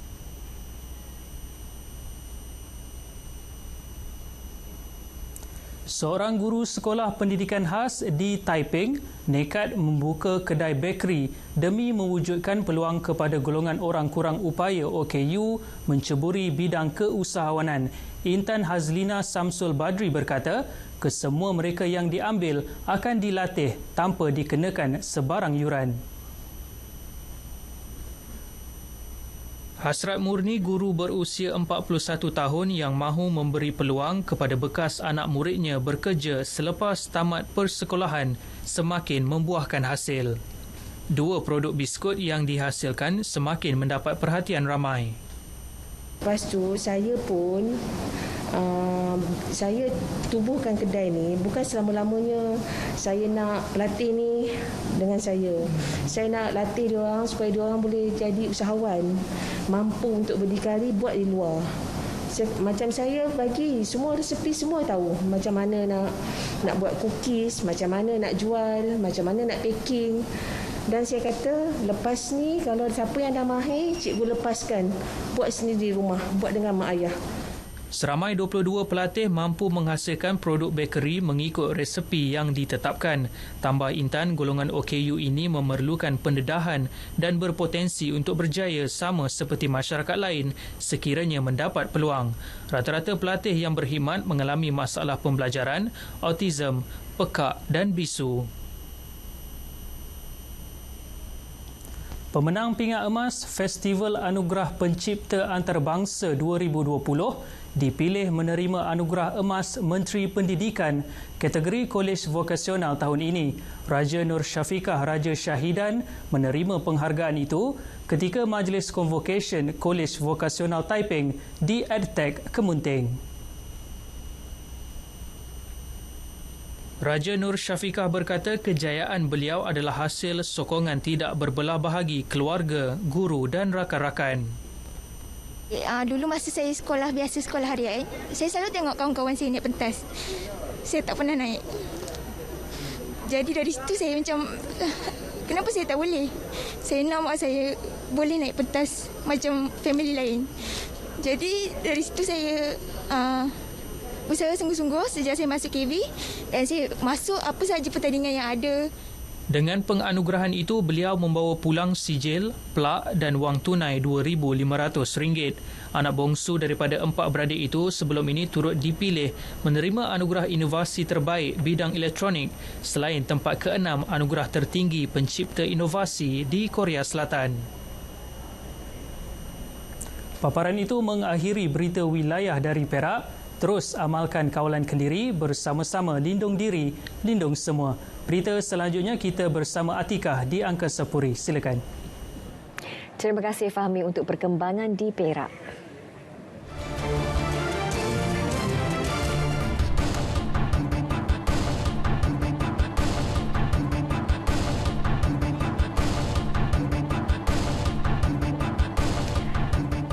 Seorang guru sekolah pendidikan khas di Taiping nekat membuka kedai bekeri demi mewujudkan peluang kepada golongan orang kurang upaya OKU menceburi bidang keusahawanan. Intan Hazlina Samsul Badri berkata, kesemua mereka yang diambil akan dilatih tanpa dikenakan sebarang yuran. Hasrat murni guru berusia 41 tahun yang mahu memberi peluang kepada bekas anak muridnya bekerja selepas tamat persekolahan semakin membuahkan hasil. 2 produk biskut yang dihasilkan semakin mendapat perhatian ramai. Lepas tu saya pun saya tubuhkan kedai ni bukan selama-lamanya saya nak latih ni dengan saya. Saya nak latih diorang supaya diorang boleh jadi usahawan, mampu untuk berdikari buat di luar. Macam saya bagi semua resepi, semua tahu macam mana nak buat cookies, macam mana nak jual, macam mana nak packing. Dan saya kata lepas ni kalau siapa yang dah mahir, cikgu lepaskan buat sendiri di rumah, buat dengan mak ayah. Seramai 22 pelatih mampu menghasilkan produk bekeri mengikut resepi yang ditetapkan. Tambah Intan, golongan OKU ini memerlukan pendedahan dan berpotensi untuk berjaya sama seperti masyarakat lain sekiranya mendapat peluang. Rata-rata pelatih yang berkhidmat mengalami masalah pembelajaran, autism, pekak dan bisu. Pemenang pingat emas Festival Anugerah Pencipta Antarabangsa 2020 dipilih menerima anugerah emas Menteri Pendidikan kategori Kolej Vokasional tahun ini. Raja Nur Syafiqah Raja Syahidan menerima penghargaan itu ketika Majlis Convocation Kolej Vokasional Taiping di EdTech Kemunting. Raja Nur Syafiqah berkata kejayaan beliau adalah hasil sokongan tidak berbelah bahagi keluarga, guru dan rakan-rakan. Dulu masa saya sekolah biasa, sekolah harian, saya selalu tengok kawan-kawan saya naik pentas. Saya tak pernah naik. Jadi dari situ saya macam, kenapa saya tak boleh? Saya nak mak saya boleh naik pentas macam family lain. Jadi dari situ saya usaha sungguh-sungguh sejak saya masuk KB dan saya masuk apa sahaja pertandingan yang ada. Dengan penganugerahan itu, beliau membawa pulang sijil, plak dan wang tunai RM2,500. Anak bongsu daripada 4 beradik itu sebelum ini turut dipilih menerima anugerah inovasi terbaik bidang elektronik selain tempat ke-6 anugerah tertinggi pencipta inovasi di Korea Selatan. Paparan itu mengakhiri berita wilayah dari Perak. Terus amalkan kawalan kendiri, bersama-sama lindung diri, lindung semua. Berita selanjutnya kita bersama Atikah di Angkasa Puri. Silakan. Terima kasih Fahmi untuk perkembangan di Perak.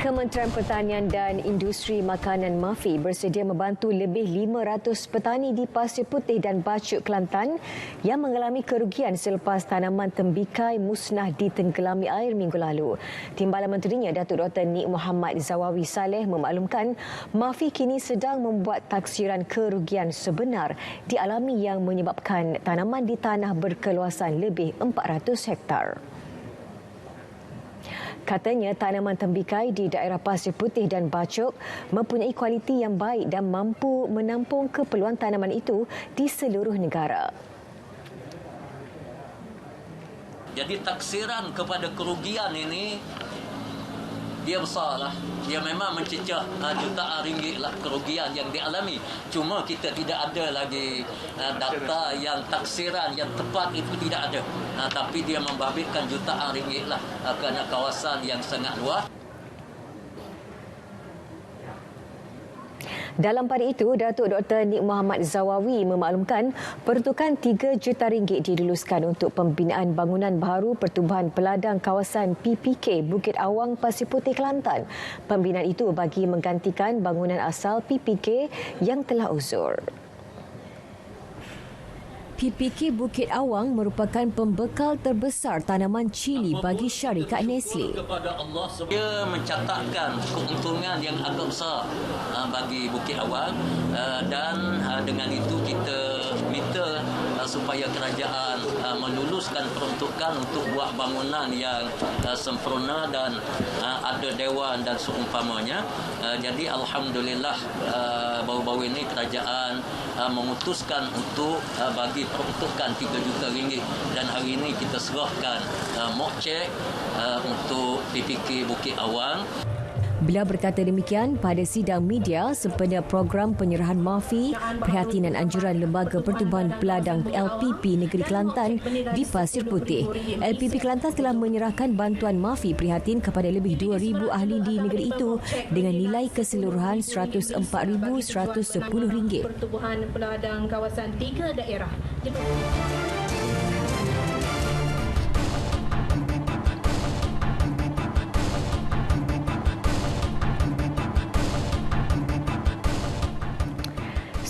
Kementerian Pertanian dan Industri Makanan MAFI bersedia membantu lebih 500 petani di Pasir Putih dan Bacuk, Kelantan yang mengalami kerugian selepas tanaman tembikai musnah ditenggelami air minggu lalu. Timbalan Menterinya Datuk Dr. Nik Muhammad Zawawi Saleh memaklumkan MAFI kini sedang membuat taksiran kerugian sebenar dialami yang menyebabkan tanaman di tanah berkeluasan lebih 400 hektar. Katanya tanaman tembikai di daerah Pasir Putih dan Bacuk mempunyai kualiti yang baik dan mampu menampung keperluan tanaman itu di seluruh negara. Jadi taksiran kepada kerugian ini dia besarlah. Dia memang mencecah jutaan ringgit lah kerugian yang dialami. Cuma kita tidak ada lagi data yang taksiran yang tepat itu tidak ada. Tapi dia membabitkan jutaan ringgit lah kerana kawasan yang sangat luas. Dalam pada itu, Datuk Dr. Nik Muhammad Zawawi memaklumkan peruntukan RM3 juta diluluskan untuk pembinaan bangunan baru pertubuhan peladang kawasan PPK Bukit Awang Pasir Putih, Kelantan. Pembinaan itu bagi menggantikan bangunan asal PPK yang telah uzur. PPK Bukit Awang merupakan pembekal terbesar tanaman cili bagi syarikat Nestle. Dia mencatatkan keuntungan yang agak besar bagi Bukit Awang dan dengan itu kita minta supaya kerajaan meluluskan peruntukan untuk buat bangunan yang sempurna dan ada dewan dan seumpamanya. Jadi alhamdulillah baru-baru ini kerajaan memutuskan untuk bagi peruntukan 3 juta ringgit dan hari ini kita serahkan mock check untuk PPK Bukit Awang. Beliau berkata demikian pada sidang media sempena program penyerahan mafi perhatian dan anjuran Lembaga Pertubuhan Peladang LPP Negeri Kelantan di Pasir Putih. LPP Kelantan telah menyerahkan bantuan mafi prihatin kepada lebih 2,000 ahli di negeri itu dengan nilai keseluruhan RM104,110. Pertubuhan Peladang kawasan 3 daerah.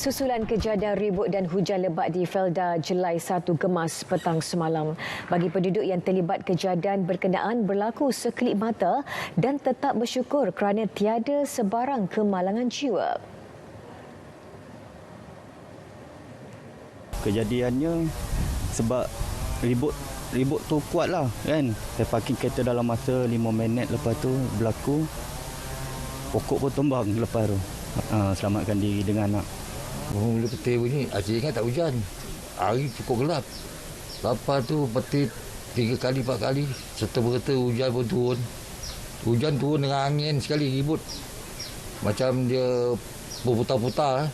Susulan kejadian ribut dan hujan lebat di Felda Jelai 1 Gemas petang semalam. Bagi penduduk yang terlibat kejadian berkenaan berlaku sekelip mata dan tetap bersyukur kerana tiada sebarang kemalangan jiwa. Kejadiannya sebab ribut tu kuat lah kan. Saya parking kereta dalam masa 5 minit, lepas tu berlaku pokok pun tumbang lepas tu. Selamatkan diri dengan anak. Mula petir bunyi, Aceh ingat tak hujan. Hari cukup gelap. Lepas tu petir 3 kali 4 kali. Serta-merta hujan pun turun. Hujan turun dengan angin sekali ribut. Macam dia berputar-putar.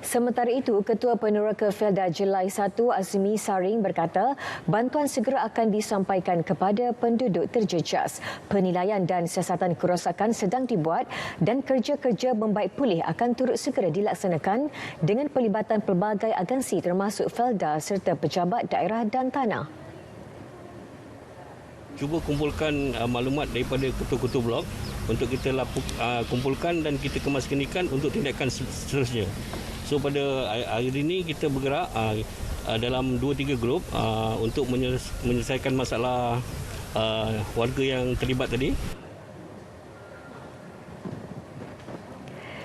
Sementara itu, Ketua Peneroka Felda Jelai 1 Azmi Saring berkata bantuan segera akan disampaikan kepada penduduk terjejas. Penilaian dan siasatan kerosakan sedang dibuat dan kerja-kerja membaik pulih akan turut segera dilaksanakan dengan pelibatan pelbagai agensi termasuk Felda serta pejabat daerah dan tanah. Cuba kumpulkan maklumat daripada ketua-ketua blok untuk kita kumpulkan dan kita kemaskenkan untuk tindakan seterusnya. So pada hari ini kita bergerak dalam 2-3 grup untuk menyelesaikan masalah warga yang terlibat tadi.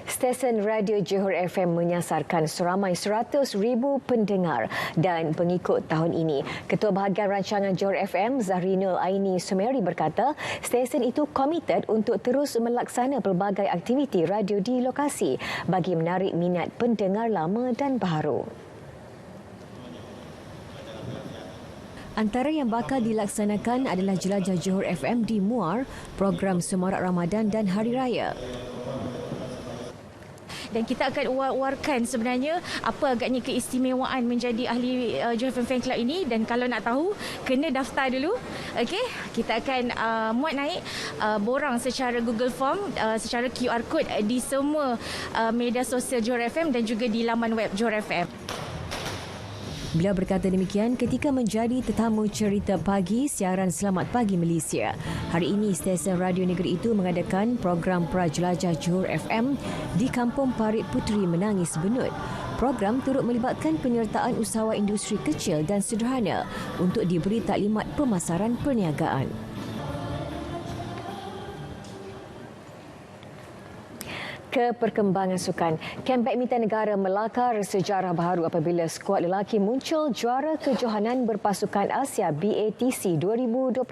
Stesen Radio Johor FM menyasarkan seramai 100,000 pendengar dan pengikut tahun ini. Ketua Bahagian Rancangan Johor FM, Zahrinul Aini Sumeri berkata, stesen itu komited untuk terus melaksana pelbagai aktiviti radio di lokasi bagi menarik minat pendengar lama dan baharu. Antara yang bakal dilaksanakan adalah Jelajah Johor FM di Muar, program Semarak Ramadan dan Hari Raya. Dan kita akan war-warkan sebenarnya apa agaknya keistimewaan menjadi ahli Johor FM Fan Club ini, dan kalau nak tahu kena daftar dulu. Okey, kita akan muat naik borang secara Google Form, secara QR code di semua media sosial Johor FM dan juga di laman web Johor FM. Beliau berkata demikian ketika menjadi tetamu cerita pagi siaran Selamat Pagi Malaysia. Hari ini, stesen radio negeri itu mengadakan program Prajelajah Johor FM di Kampung Parit Puteri Menangis Benut. Program turut melibatkan penyertaan usahawan industri kecil dan sederhana untuk diberi taklimat pemasaran perniagaan. Ke perkembangan sukan, kem badminton negara melakar sejarah baharu apabila skuad lelaki muncul juara kejohanan berpasukan Asia BATC 2022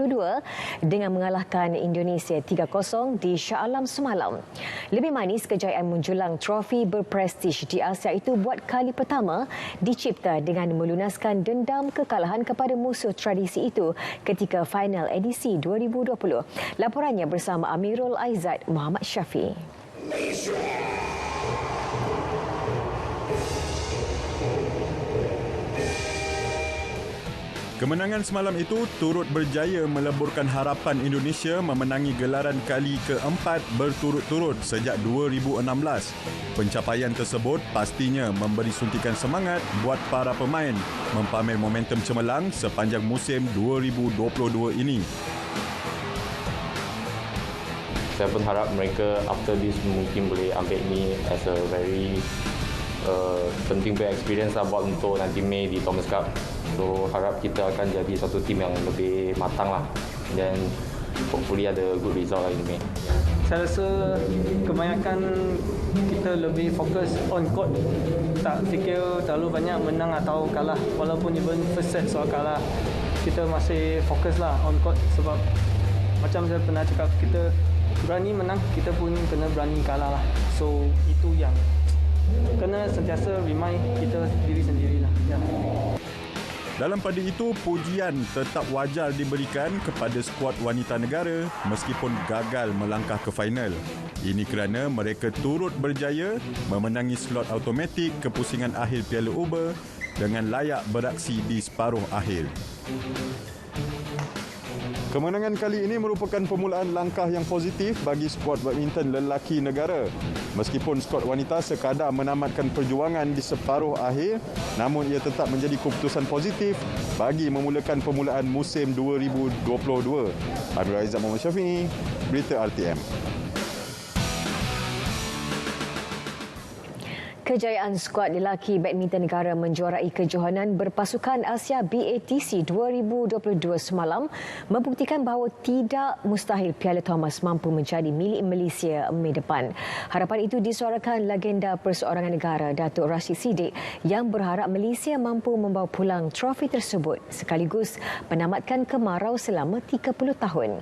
dengan mengalahkan Indonesia 3-0 di Shah Alam semalam. Lebih manis, kejayaan menjulang trofi berprestij di Asia itu buat kali pertama dicipta dengan melunaskan dendam kekalahan kepada musuh tradisi itu ketika final edisi 2020. Laporannya bersama Amirul Aizat Muhammad Syafi. Kemenangan semalam itu turut berjaya meleburkan harapan Indonesia memenangi gelaran kali keempat berturut-turut sejak 2016. Pencapaian tersebut pastinya memberi suntikan semangat buat para pemain mempamer momentum cemerlang sepanjang musim 2022 ini. Saya pun harap mereka after this mungkin boleh ambil ni as a very penting punya experience lah buat untuk nanti Mei di Thomas Cup. So harap kita akan jadi satu tim yang lebih matang lah. Dan hopefully ada good result lah ini. Saya rasa kebanyakan kita lebih fokus on court, tak fikir terlalu banyak menang atau kalah. Walaupun even first set soal kalah, kita masih fokus lah on court sebab macam saya pernah cakap, kita berani menang, kita pun kena berani kalah lah. So itu yang kena sentiasa remind kita diri sendirilah. Ya. Dalam pada itu, pujian tetap wajar diberikan kepada skuad wanita negara meskipun gagal melangkah ke final. Ini kerana mereka turut berjaya memenangi slot automatik kepusingan akhir Piala Uber dengan layak beraksi di separuh akhir. Kemenangan kali ini merupakan permulaan langkah yang positif bagi skuad badminton lelaki negara. Meskipun skuad wanita sekadar menamatkan perjuangan di separuh akhir, namun ia tetap menjadi keputusan positif bagi memulakan permulaan musim 2022. Amir Aizat Muhammad Syafi'i, Berita RTM. Kejayaan skuad lelaki badminton negara menjuarai kejohanan berpasukan Asia BATC 2022 semalam membuktikan bahawa tidak mustahil Piala Thomas mampu menjadi milik Malaysia Mei depan. Harapan itu disuarakan legenda perseorangan negara Datuk Rashid Siddiq yang berharap Malaysia mampu membawa pulang trofi tersebut sekaligus menamatkan kemarau selama 30 tahun.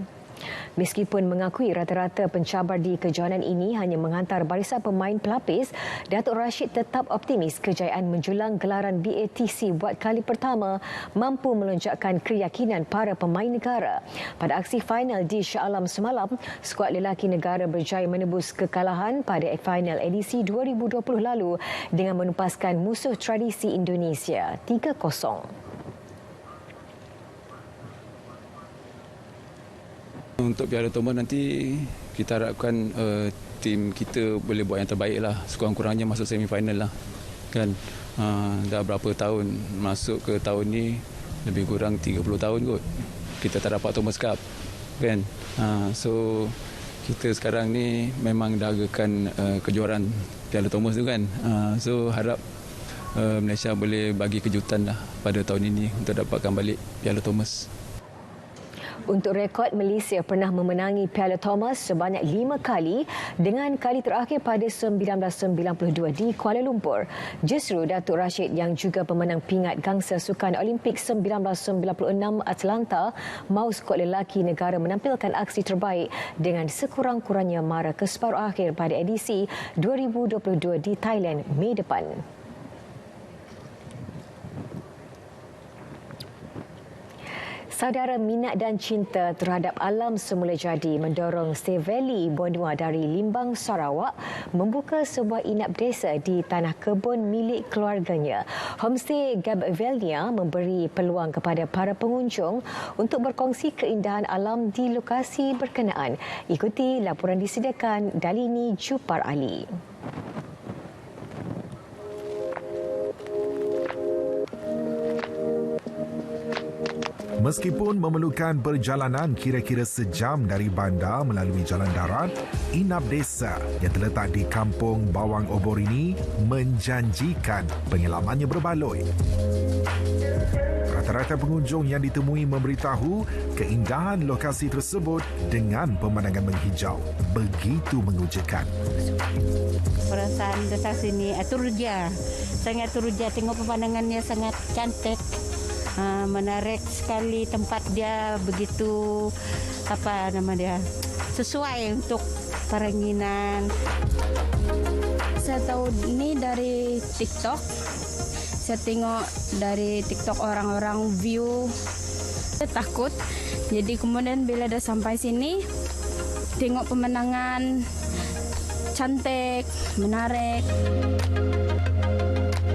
Meskipun mengakui rata-rata pencabar di kejohanan ini hanya menghantar barisan pemain pelapis, Datuk Rashid tetap optimis kejayaan menjulang gelaran BATC buat kali pertama mampu melonjakkan keyakinan para pemain negara. Pada aksi final di Shah Alam semalam, skuad lelaki negara berjaya menebus kekalahan pada final edisi 2020 lalu dengan menupaskan musuh tradisi Indonesia 3-0. Untuk Piala Thomas nanti kita harapkan tim kita boleh buat yang terbaik lah, sekurang-kurangnya masuk semifinal lah kan. Dah berapa tahun masuk ke tahun ni, lebih kurang 30 tahun kot kita tak dapat Thomas Cup kan. So kita sekarang ni memang dahagakan kejuaraan Piala Thomas tu kan. So harap Malaysia boleh bagi kejutan lah pada tahun ini untuk dapatkan balik Piala Thomas. Untuk rekod, Malaysia pernah memenangi Piala Thomas sebanyak 5 kali dengan kali terakhir pada 1992 di Kuala Lumpur. Justru Datuk Rashid yang juga pemenang pingat gangsa Sukan Olimpik 1996 Atlanta mahu skuad lelaki negara menampilkan aksi terbaik dengan sekurang-kurangnya mara ke separuh akhir pada edisi 2022 di Thailand Mei depan. Saudara, minat dan cinta terhadap alam semula jadi mendorong Seveli Bonua dari Limbang, Sarawak membuka sebuah inap desa di tanah kebun milik keluarganya. Homestay Gabvelia memberi peluang kepada para pengunjung untuk berkongsi keindahan alam di lokasi berkenaan. Ikuti laporan disediakan Dalini Jupar Ali. Meskipun memerlukan perjalanan kira-kira sejam dari bandar melalui jalan darat, inap desa yang terletak di Kampung Bawang Obor ini menjanjikan pengalamannya berbaloi. Rata-rata pengunjung yang ditemui memberitahu keindahan lokasi tersebut dengan pemandangan menghijau begitu mengujakan. Perasaan datang sini teruja, sangat teruja, tengok pemandangannya sangat cantik. Menarik sekali, tempat dia begitu sesuai untuk peranginan. Saya tahu ini dari TikTok. Saya tengok dari TikTok orang-orang view. Saya takut. Jadi kemudian bila dah sampai sini, tengok pemandangan cantik, menarik.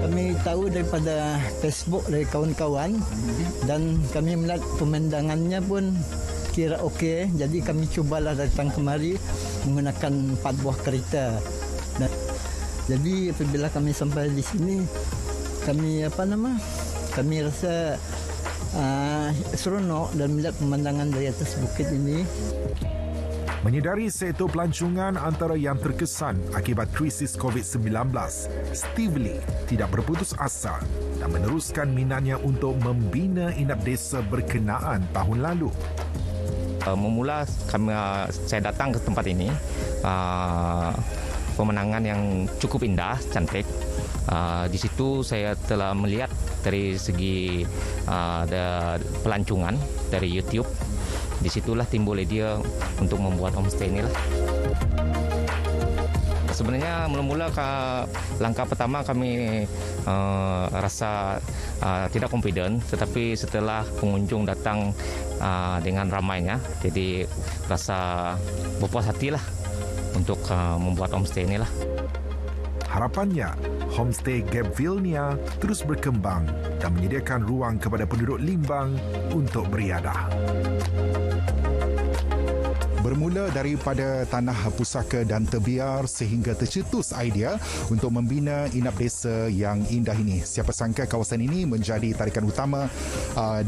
Kami tahu daripada Facebook dari kawan-kawan dan kami melihat pemandangannya pun kira okey. Jadi kami cubalah datang kemari menggunakan 4 buah kereta. Dan jadi apabila kami sampai di sini, kami kami rasa seronok dan melihat pemandangan dari atas bukit ini. Menyedari sektor pelancongan antara yang terkesan akibat krisis COVID-19, Steve Lee tidak berputus asa dan meneruskan minatnya untuk membina inap desa berkenaan tahun lalu. Memula saya datang ke tempat ini, pemandangan yang cukup indah, cantik. Di situ saya telah melihat dari segi pelancongan dari YouTube. Disitulah timbul ide untuk membuat homestay ini lah. Sebenarnya mula-mula langkah pertama kami rasa tidak confident, tetapi setelah pengunjung datang dengan ramainya, jadi rasa berpuas hatilah untuk membuat homestay inilah. Harapannya, homestay Gapville-nia terus berkembang dan menyediakan ruang kepada penduduk Limbang untuk beriadah. Bermula daripada tanah pusaka dan terbiar sehingga tercetus idea untuk membina inap desa yang indah ini. Siapa sangka kawasan ini menjadi tarikan utama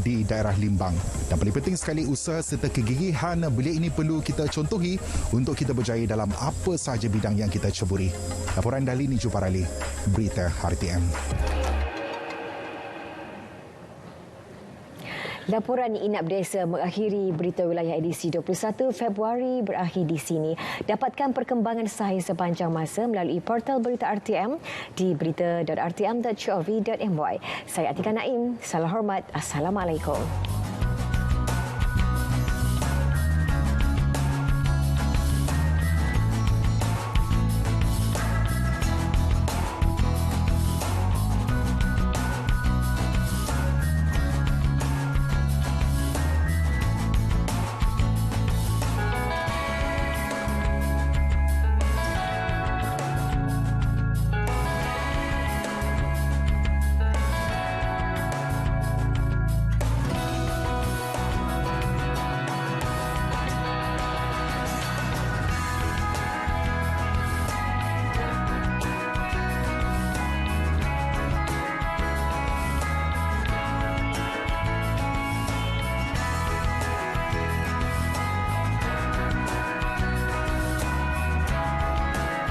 di daerah Limbang. Dan paling penting sekali, usaha serta kegigihan belia ini perlu kita contohi untuk kita berjaya dalam apa sahaja bidang yang kita ceburi. Laporan dari Niju Parali, Berita RTM. Laporan Inap Desa mengakhiri Berita Wilayah edisi 21 Februari berakhir di sini. Dapatkan perkembangan sahih sepanjang masa melalui portal Berita RTM di berita.rtm.gov.my. Saya Atika Naim. Salam hormat. Assalamualaikum.